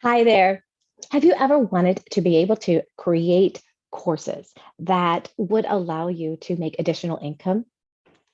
Hi there. Have you ever wanted to be able to create courses that would allow you to make additional income?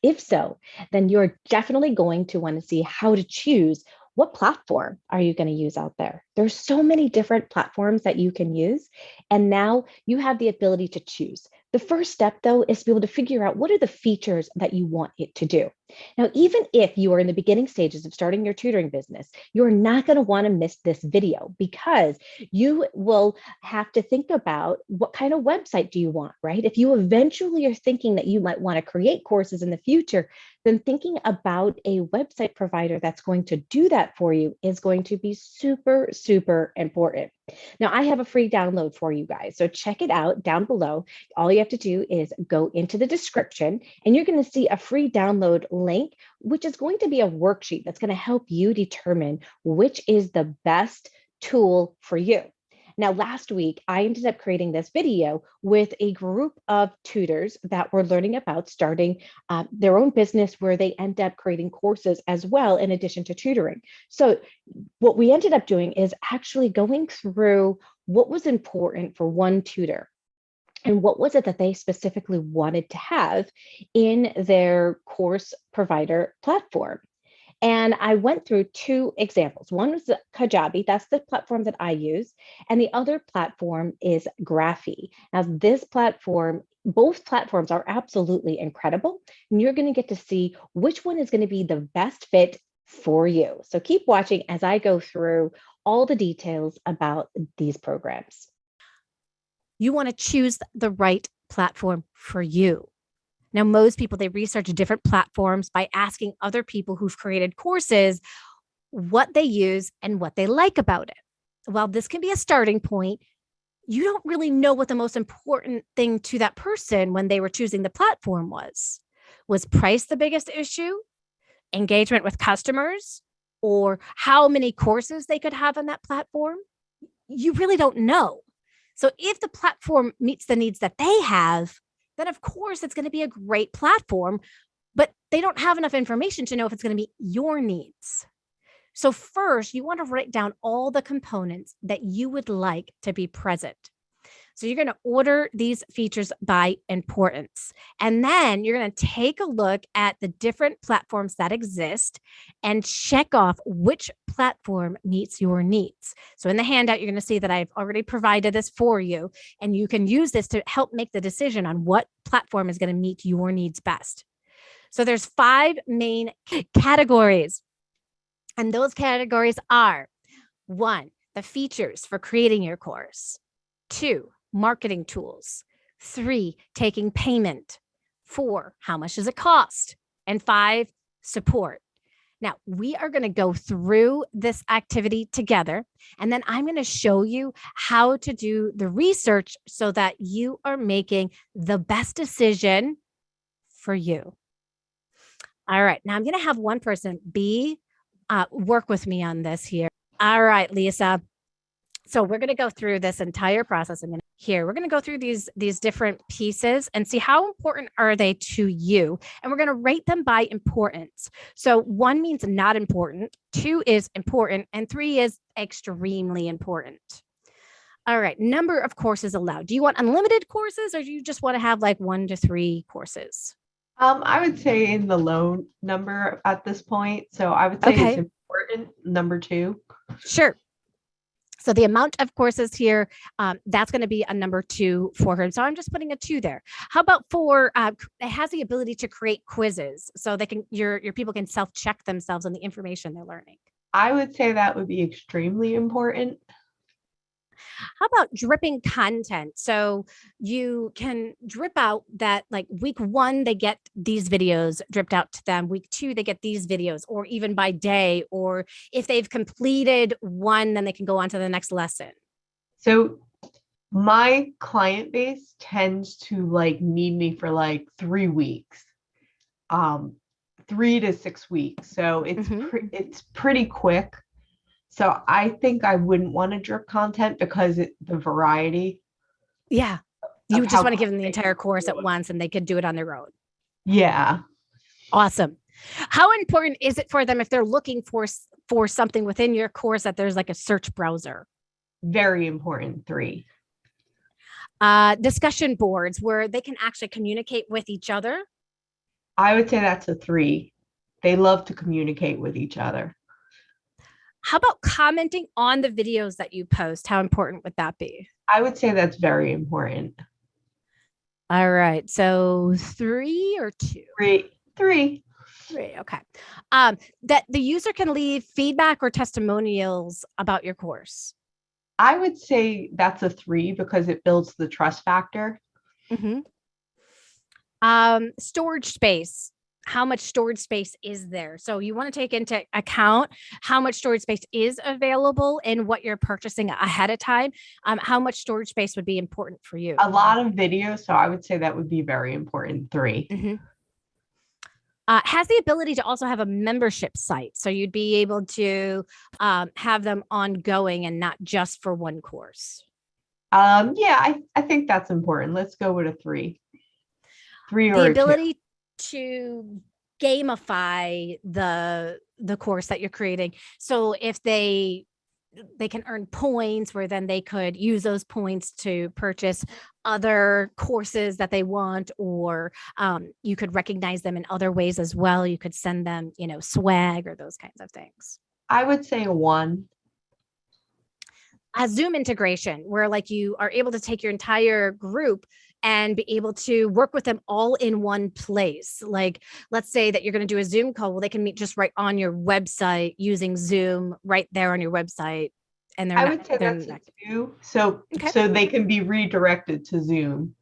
If so, then you're definitely going to want to see how to choose what platform are you going to use out there. There's so many different platforms that you can use, and now you have the ability to choose. The first step, though, is to be able to figure out what are the features that you want it to do. Now, even if you are in the beginning stages of starting your tutoring business, you're not going to want to miss this video because you will have to think about what kind of website do you want, right? If you eventually are thinking that you might want to create courses in the future, then thinking about a website provider that's going to do that for you is going to be super, super important. Now, I have a free download for you guys. So check it out down below. All you have to do is go into the description and you're going to see a free download link, which is going to be a worksheet that's going to help you determine which is the best tool for you. Now, last week, I ended up creating this video with a group of tutors that were learning about starting their own business where they end up creating courses as well, in addition to tutoring. So, what we ended up doing is actually going through what was important for one tutor and what was it that they specifically wanted to have in their course provider platform. And I went through two examples. One was Kajabi, that's the platform that I use. And the other platform is Graphi. Now, this platform, both platforms are absolutely incredible. And you're going to get to see which one is going to be the best fit for you. So keep watching as I go through all the details about these programs. You want to choose the right platform for you. Now, most people, they research different platforms by asking other people who've created courses what they use and what they like about it. While this can be a starting point, you don't really know what the most important thing to that person when they were choosing the platform was. Was price the biggest issue? Engagement with customers? Or how many courses they could have on that platform? You really don't know. So if the platform meets the needs that they have, then of course it's going to be a great platform, but they don't have enough information to know if it's going to meet your needs. So first, you want to write down all the components that you would like to be present. So you're going to order these features by importance. And then you're going to take a look at the different platforms that exist and check off which platform meets your needs. So in the handout, you're going to see that I've already provided this for you, and you can use this to help make the decision on what platform is going to meet your needs best. So there's 5 main categories, and those categories are: 1, the features for creating your course; 2, marketing tools; 3, taking payment; 4, how much does it cost; and 5, support. Now, we are going to go through this activity together, and then I'm going to show you how to do the research so that you are making the best decision for you. All right, now I'm going to have one person work with me on this here. All right, Lisa. So we're going to go through this entire process. We're going to go through these different pieces and see how important are they to you. And we're going to rate them by importance. So 1 means not important, 2 is important, and 3 is extremely important. All right, number of courses allowed. Do you want unlimited courses, or do you just want to have like 1 to 3 courses? I would say in the low number at this point. So I would say it's Okay, important, number 2. sure. So the amount of courses here, that's going to be a number 2 for her. So I'm just putting a 2 there. How about for it has the ability to create quizzes so they can your people can self-check themselves on the information they're learning. I would say that would be extremely important. How about dripping content? So you can drip out that, like, week 1, they get these videos dripped out to them. Week 2, they get these videos, or even by day, or if they've completed one, then they can go on to the next lesson. So my client base tends to need me for 3 weeks, 3 to 6 weeks. So it's pretty quick. So I think I wouldn't want to drip content because the variety. Yeah. You just want to give them the entire course at once and they could do it on their own. Yeah. Awesome. How important is it for them if they're looking for something within your course that there's like a search browser? very important, 3. Discussion boards where they can actually communicate with each other. I would say that's a 3. They love to communicate with each other. How about commenting on the videos that you post? How important would that be? I would say that's very important. All right. So 3 or 2? 3. 3. 3. Okay. That the user can leave feedback or testimonials about your course. I would say that's a 3 because it builds the trust factor. Mm-hmm. Storage space. How much storage space is there? So you want to take into account how much storage space is available and what you're purchasing ahead of time. How much storage space would be important for you? A lot of videos, so I would say that would be very important, 3. Mm-hmm. Has the ability to also have a membership site. So you'd be able to have them ongoing and not just for one course. Yeah, I think that's important. Let's go with a 3. 3 or the a ability 2. To gamify the course that you're creating. So if they can earn points where then they could use those points to purchase other courses that they want, or you could recognize them in other ways as well. You could send them, swag or those kinds of things. I would say a 1. A Zoom integration where like you are able to take your entire group and be able to work with them all in one place. Like, let's say that you're going to do a Zoom call. Well, they can meet just right on your website using Zoom right there on your website. And I would say that's a 2. So they can be redirected to Zoom.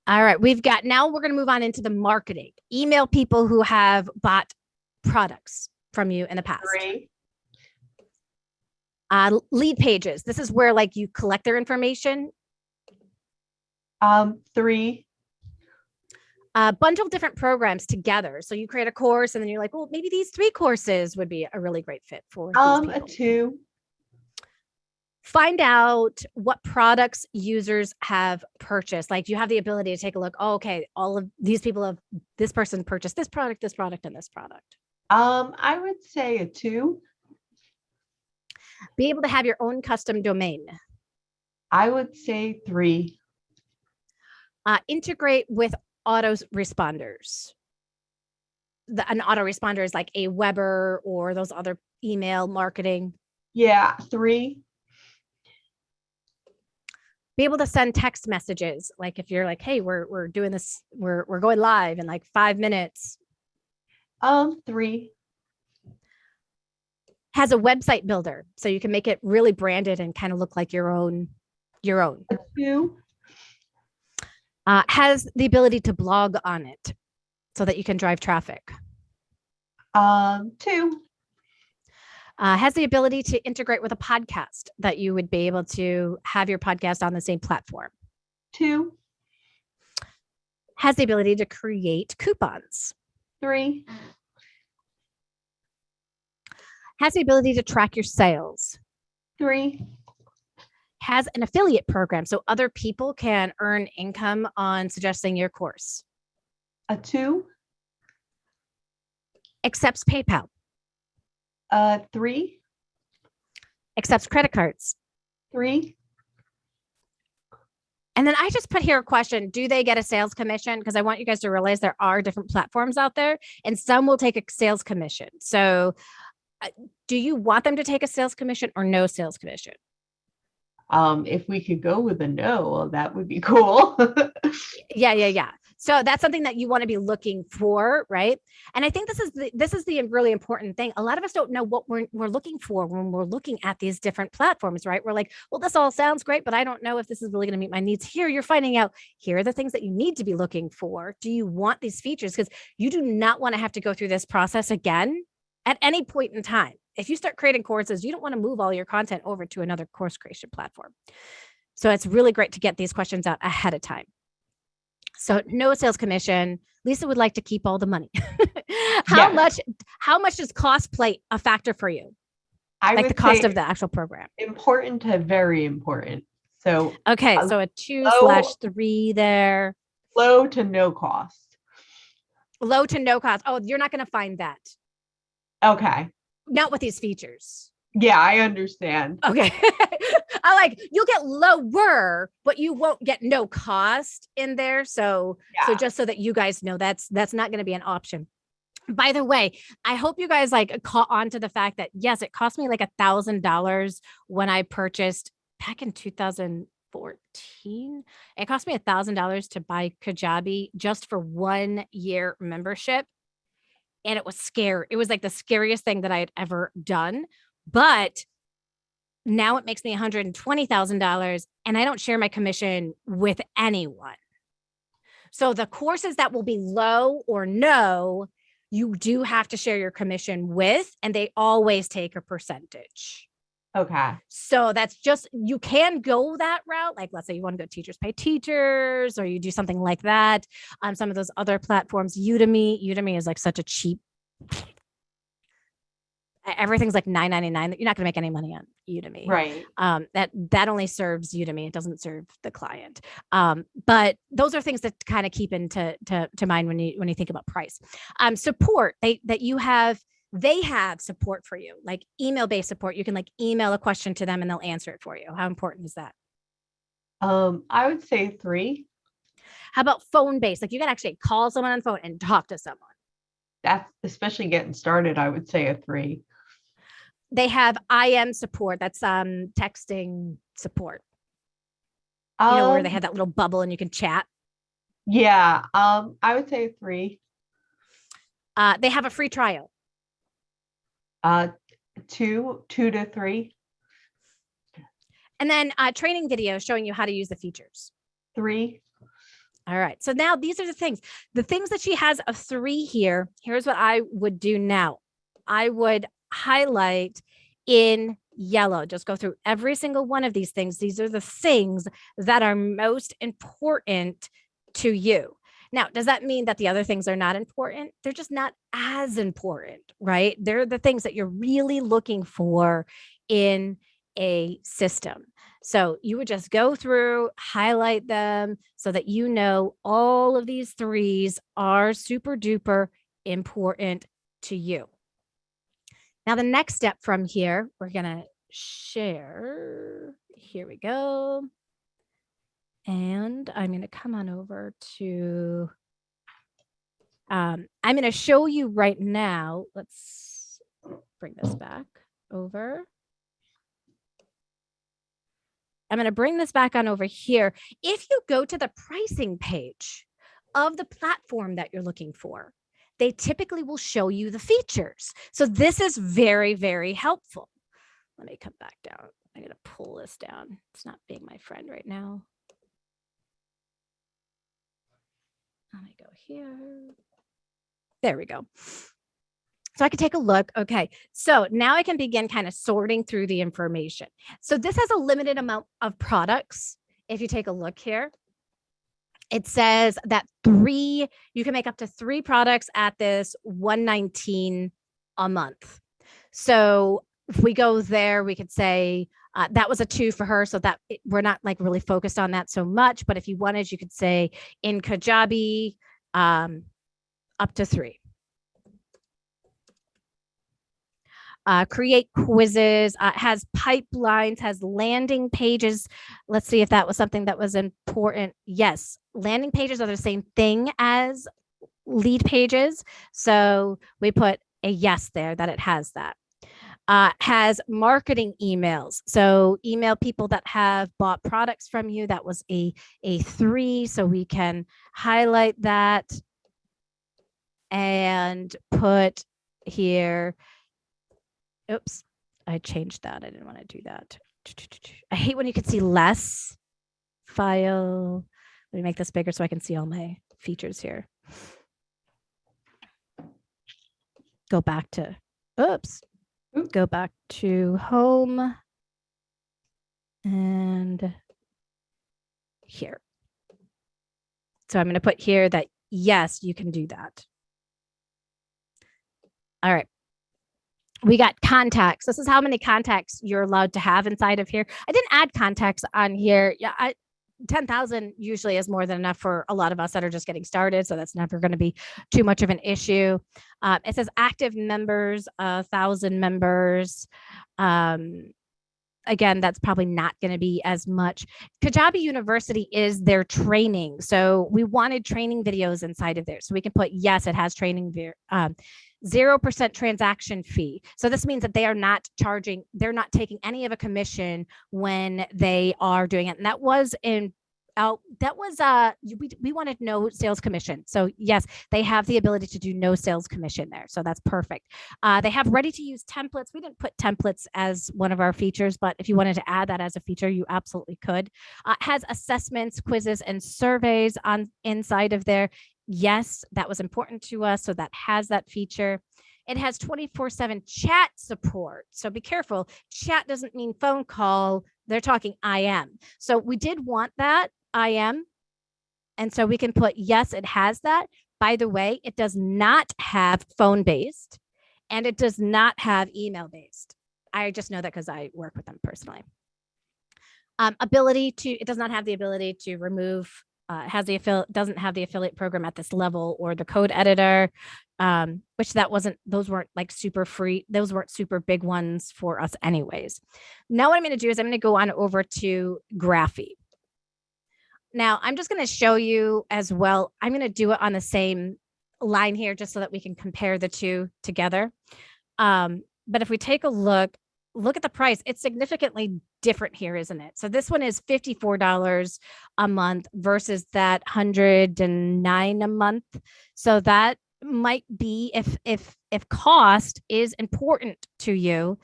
All right. Now we're going to move on into the marketing. Email people who have bought products from you in the past. 3. Lead pages. This is where like you collect their information. 3. Bundle different programs together. So you create a course and then you're like, well, maybe these 3 courses would be a really great fit for these people. A 2. Find out what products users have purchased. Like you have the ability to take a look. Oh, okay. All of these people this person purchased this product, and this product. I would say a 2. Be able to have your own custom domain. I would say 3. Integrate with autoresponders. An autoresponder is like a Weber or those other email marketing. Yeah, 3. Be able to send text messages. Like if you're like, hey, we're doing this, we're going live in like 5 minutes. 3. Has a website builder, so you can make it really branded and kind of look like your own. A 2. Has the ability to blog on it so that you can drive traffic. 2. Has the ability to integrate with a podcast that you would be able to have your podcast on the same platform. 2. Has the ability to create coupons. 3. Has the ability to track your sales. 3. Has an affiliate program so other people can earn income on suggesting your course. A 2. Accepts PayPal. 3. Accepts credit cards. 3. And then I just put here a question. Do they get a sales commission? Because I want you guys to realize there are different platforms out there and some will take a sales commission. So do you want them to take a sales commission or no sales commission? If we could go with a no, well, that would be cool. Yeah. So that's something that you want to be looking for, right? And I think this is the really important thing. A lot of us don't know what we're looking for when we're looking at these different platforms, right? We're like, well, this all sounds great, but I don't know if this is really going to meet my needs. Here, you're finding out, here are the things that you need to be looking for. Do you want these features? Because you do not want to have to go through this process again at any point in time. If you start creating courses, you don't want to move all your content over to another course creation platform. So it's really great to get these questions out ahead of time. So no sales commission. Lisa would like to keep all the money. How much does cost play a factor for you? Like the cost of the actual program. Important to very important. So okay, so a 2/3 there. Low to no cost. Low to no cost. Oh, you're not going to find that. Okay. Not with these features. Yeah, I understand. Okay. I like, you'll get lower, but you won't get no cost in there. So Yeah. just so that you guys know, that's not going to be an option. By the way, I hope you guys like caught on to the fact that yes, it cost me like $1,000 when I purchased back in 2014. It cost me $1,000 to buy Kajabi just for 1 year membership. And it was scary. It was like the scariest thing that I had ever done. But now it makes me $120,000 and I don't share my commission with anyone. So the courses that will be low or no, you do have to share your commission with, and they always take a percentage. Okay. So that's just, you can go that route. Like, let's say you want to go teachers pay teachers, or you do something like that on some of those other platforms. Udemy is like such a cheap, everything's like $9.99. You're not going to make any money on Udemy. Right. That only serves Udemy. It doesn't serve the client. But those are things that kind of keep into to mind when you think about price. Support they have support for you, like email-based support. You can like email a question to them and they'll answer it for you. How important is that? I would say 3. How about phone-based? Like you can actually call someone on the phone and talk to someone. That's especially getting started. I would say a 3. They have IM support. That's texting support. Where they have that little bubble and you can chat. Yeah. I would say a 3. They have a free trial. 2 to 3. And then training videos showing you how to use the features. 3. All right. So now these are the things that she has a 3 here. Here's what I would do now. I would highlight in yellow, just go through every single one of these things. These are the things that are most important to you. Now, does that mean that the other things are not important? They're just not as important, right? They're the things that you're really looking for in a system. So you would just go through, highlight them so that you know all of these 3s are super duper important to you. Now, the next step from here, we're going to share. Here we go. And I'm going to come on over to, I'm going to show you right now. Let's bring this back over. I'm going to bring this back on over here. If you go to the pricing page of the platform that you're looking for, they typically will show you the features. So this is very, very helpful. Let me come back down. I'm going to pull this down. It's not being my friend right now. Let me go here. There we go. So I can take a look. Okay. So now I can begin kind of sorting through the information. So this has a limited amount of products. If you take a look here, it says that you can make up to 3 products at this $119 a month. So if we go there, we could say that was a 2 for her. So that we're not like really focused on that so much. But if you wanted, you could say in Kajabi, up to 3. Create quizzes, has pipelines, has landing pages. Let's see if that was something that was important. Yes, landing pages are the same thing as lead pages. So we put a yes there that it has that. Has marketing emails. So email people that have bought products from you. That was a 3. So we can highlight that and put here. Oops, I changed that. I didn't want to do that. I hate when you can see less. File. Let me make this bigger so I can see all my features here. Go back to, go back to home and here. So I'm going to put here that, yes, you can do that. All right. We got contacts. This is how many contacts you're allowed to have inside of here. I didn't add contacts on here. Yeah, 10,000 usually is more than enough for a lot of us that are just getting started. So that's never going to be too much of an issue. It says active members, 1,000 members. Again, that's probably not going to be as much. Kajabi University is their training. So we wanted training videos inside of there. So we can put, yes, it has training, 0% transaction fee. So this means that they are not charging, they're not taking any of a commission when they are doing it. And that was we wanted no sales commission. So yes, they have the ability to do no sales commission there. So that's perfect. They have ready to use templates. We didn't put templates as one of our features, but if you wanted to add that as a feature, you absolutely could. Has assessments, quizzes, and surveys on inside of there. Yes, that was important to us. So that has that feature. It has 24/7 chat support. So be careful. Chat doesn't mean phone call. They're talking IM. So we did want that IM. And so we can put, yes, it has that. By the way, it does not have phone-based and it does not have email-based. I just know that because I work with them personally. It does not have the ability to remove, doesn't have the affiliate program at this level or the code editor, which those weren't like super free. Those weren't super big ones for us anyways. Now what I'm going to do is I'm going to go on over to Graphi. Now I'm just going to show you as well. I'm going to do it on the same line here just so that we can compare the two together. But if we take a look at the price, it's significantly different here, isn't it? So this one is $54 a month versus that $109 a month. So that might be if cost is important to you.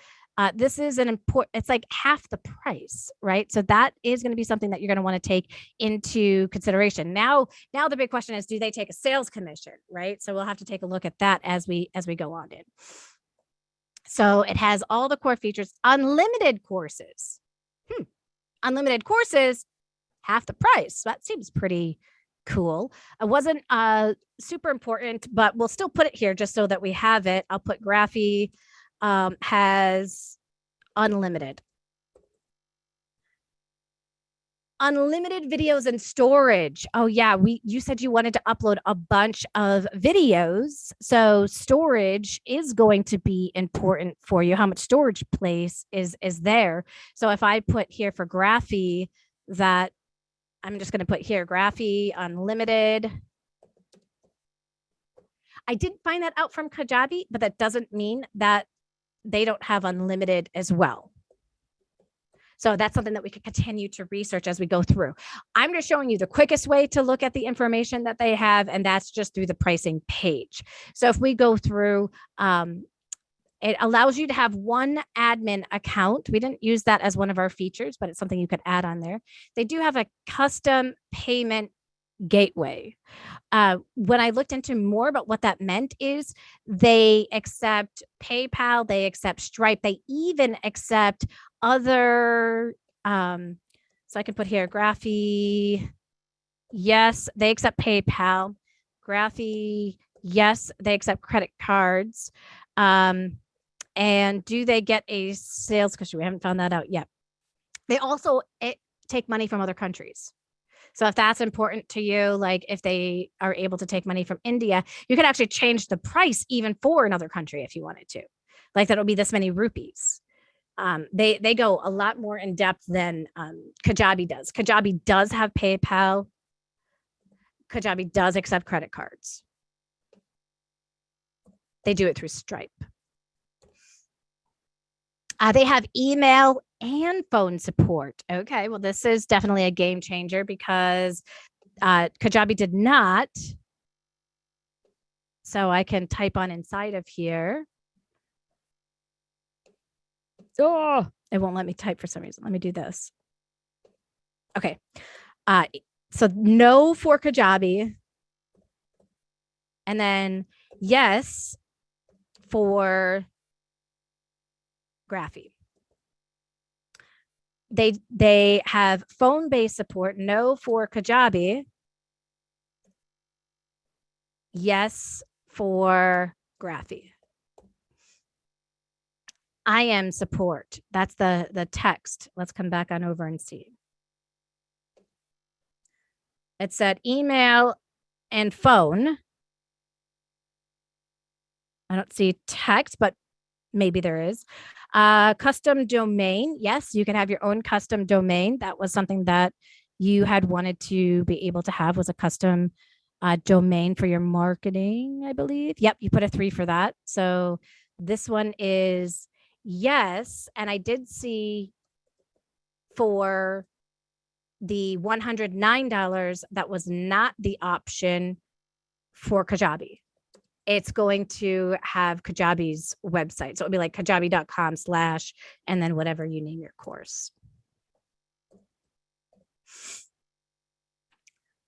This is it's like half the price, right? So that is going to be something that you're going to want to take into consideration. Now the big question is, do they take a sales commission, right? So we'll have to take a look at that as we go on in. So it has all the core features, unlimited courses. Unlimited courses, half the price. That seems pretty cool. It wasn't super important, but we'll still put it here just so that we have it. I'll put Graphi has unlimited videos and storage. Oh yeah, you said you wanted to upload a bunch of videos, so storage is going to be important for you. How much storage place is there? So if I put here for Graphi that I'm just going to put here Graphi unlimited. I didn't find that out from Kajabi, but that doesn't mean that they don't have unlimited as well. So that's something that we could continue to research as we go through. I'm just showing you the quickest way to look at the information that they have, and that's just through the pricing page. So if we go through, it allows you to have one admin account. We didn't use that as one of our features, but it's something you could add on there. They do have a custom payment gateway. When I looked into more about what that meant is they accept PayPal, they accept Stripe, they even accept other, so I can put here Graphi, yes, they accept PayPal. Graphi, yes, they accept credit cards. And do they get a sales commission? We haven't found that out yet. They also take money from other countries. So if that's important to you, like if they are able to take money from India, you could actually change the price even for another country if you wanted to. Like that'll be this many rupees. They go a lot more in depth than Kajabi does. Kajabi does have PayPal. Kajabi does accept credit cards. They do it through Stripe. They have email and phone support. Okay, well, this is definitely a game changer because Kajabi did not. So I can type on inside of here. Oh, it won't let me type for some reason. Let me do this. Okay. So no for Kajabi. And then yes for Graphi. They have phone-based support, no for Kajabi. Yes for Graphi. IM support. That's the text. Let's come back on over and see. It said email and phone. I don't see text, but maybe there is. Custom domain. Yes, you can have your own custom domain. That was something that you had wanted to be able to have, was a custom domain for your marketing, I believe. Yep, you put a 3 for that. So this one is yes. And I did see for the $109, that was not the option for Kajabi. It's going to have Kajabi's website. So it'll be like kajabi.com/ and then whatever you name your course.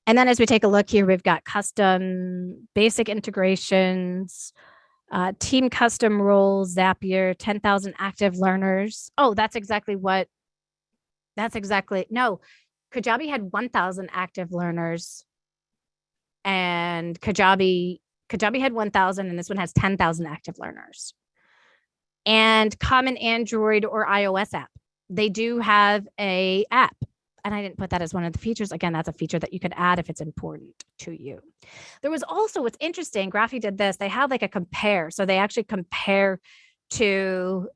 And then as we take a look here, we've got custom basic integrations, team custom roles, Zapier, 10,000 active learners. Oh, no, Kajabi had 1,000 active learners, and Kajabi had 1,000, and this one has 10,000 active learners. And common Android or iOS app. They do have a app, and I didn't put that as one of the features. Again, that's a feature that you could add if it's important to you. There was also, what's interesting, Graphi did this. They have like a compare. So they actually compare to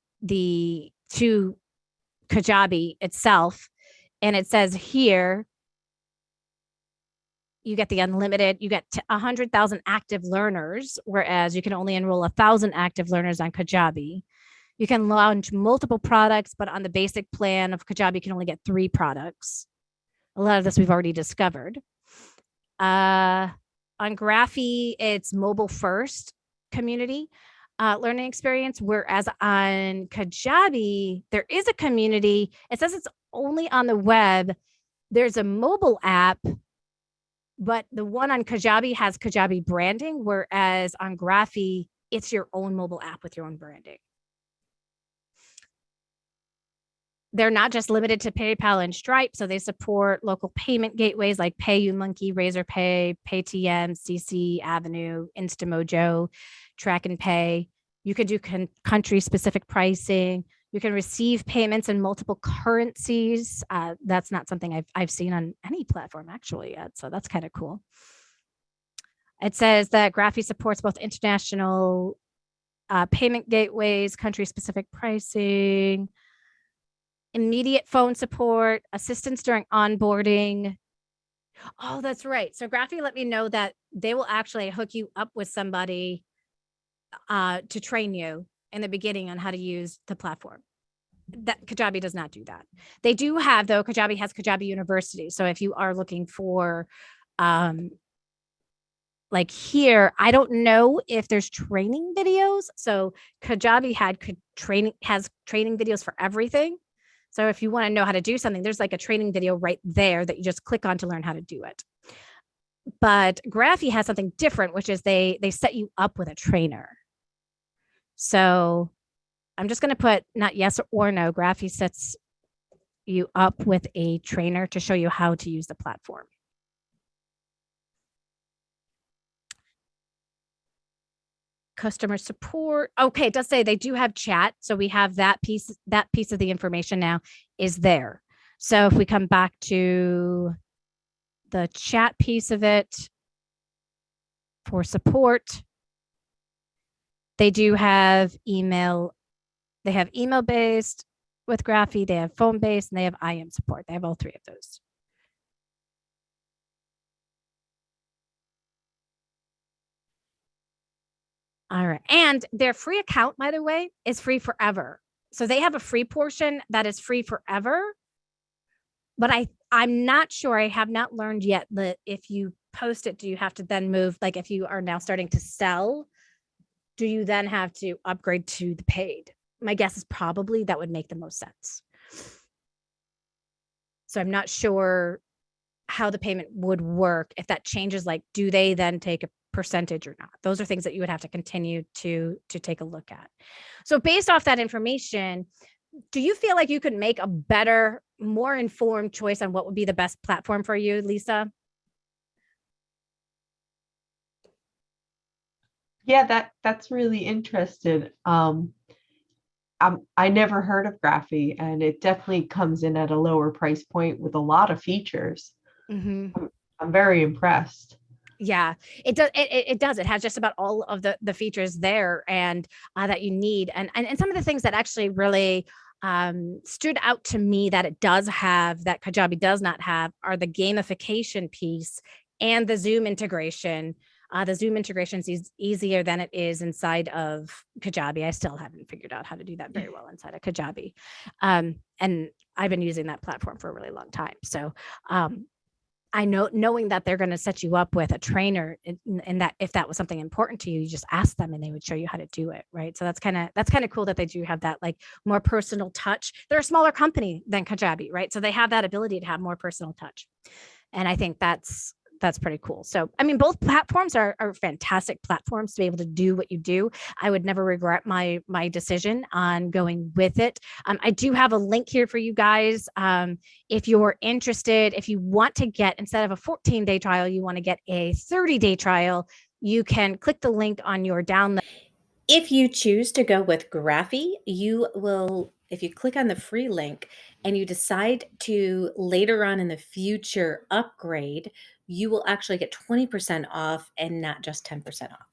Kajabi itself. And it says here, you get the unlimited, you get 100,000 active learners, whereas you can only enroll 1,000 active learners on Kajabi. You can launch multiple products, but on the basic plan of Kajabi, you can only get 3 products. A lot of this we've already discovered. On Graphi, it's mobile first community learning experience, whereas on Kajabi, there is a community. It says it's only on the web. There's a mobile app, but the one on Kajabi has Kajabi branding, whereas on Graphi, it's your own mobile app with your own branding. They're not just limited to PayPal and Stripe, so they support local payment gateways like PayUmonkey, Razorpay, Paytm, CC, Avenue, Instamojo, Track and Pay. You could do country-specific pricing. You can receive payments in multiple currencies. That's not something I've seen on any platform actually yet, so that's kind of cool. It says that Graphi supports both international payment gateways, country-specific pricing, immediate phone support, assistance during onboarding. Oh, that's right. So Graphi let me know that they will actually hook you up with somebody to train you in the beginning on how to use the platform. That Kajabi does not do that. They do have, though, Kajabi has Kajabi University. So if you are looking for like here, I don't know if there's training videos. So Kajabi has training videos for everything. So if you want to know how to do something, there's like a training video right there that you just click on to learn how to do it. But Graphi has something different, which is they set you up with a trainer. So I'm just going to put not yes or no. Graphi sets you up with a trainer to show you how to use the platform. Customer support. Okay, it does say they do have chat. So we have that piece of the information now is there. So if we come back to the chat piece of it for support, they do have email. They have email based with Graphi, they have phone based, and they have IM support. They have all 3 of those. All right. And their free account, by the way, is free forever. So they have a free portion that is free forever. But I'm not sure. I have not learned yet that if you post it, do you have to then move? Like if you are now starting to sell, do you then have to upgrade to the paid? My guess is probably that would make the most sense. So I'm not sure how the payment would work. If that changes, like, do they then take a percentage or not? Those are things that you would have to continue to take a look at. So based off that information, do you feel like you could make a better, more informed choice on what would be the best platform for you, Lisa? Yeah, that's really interesting. I never heard of Graphi, and it definitely comes in at a lower price point with a lot of features. Mm-hmm. I'm very impressed. Yeah, it does. It does. It has just about all of the features there and that you need, and some of the things that actually really stood out to me that it does have that Kajabi does not have are the gamification piece and the Zoom integration. The Zoom integration is easier than it is inside of Kajabi. I still haven't figured out how to do that very well inside of Kajabi, and I've been using that platform for a really long time. So I know knowing that they're going to set you up with a trainer and that if that was something important to you, you just ask them and they would show you how to do it. Right. So that's kind of cool that they do have that like more personal touch. They're a smaller company than Kajabi, right? So they have that ability to have more personal touch. And I think that's pretty cool. So, I mean, both platforms are fantastic platforms to be able to do what you do. I would never regret my decision on going with it. I do have a link here for you guys. If you're interested, if you want to get, instead of a 14-day trial, you want to get a 30-day trial, you can click the link on your download. If you choose to go with Graphi, you will, if you click on the free link and you decide to later on in the future upgrade, you will actually get 20% off and not just 10% off.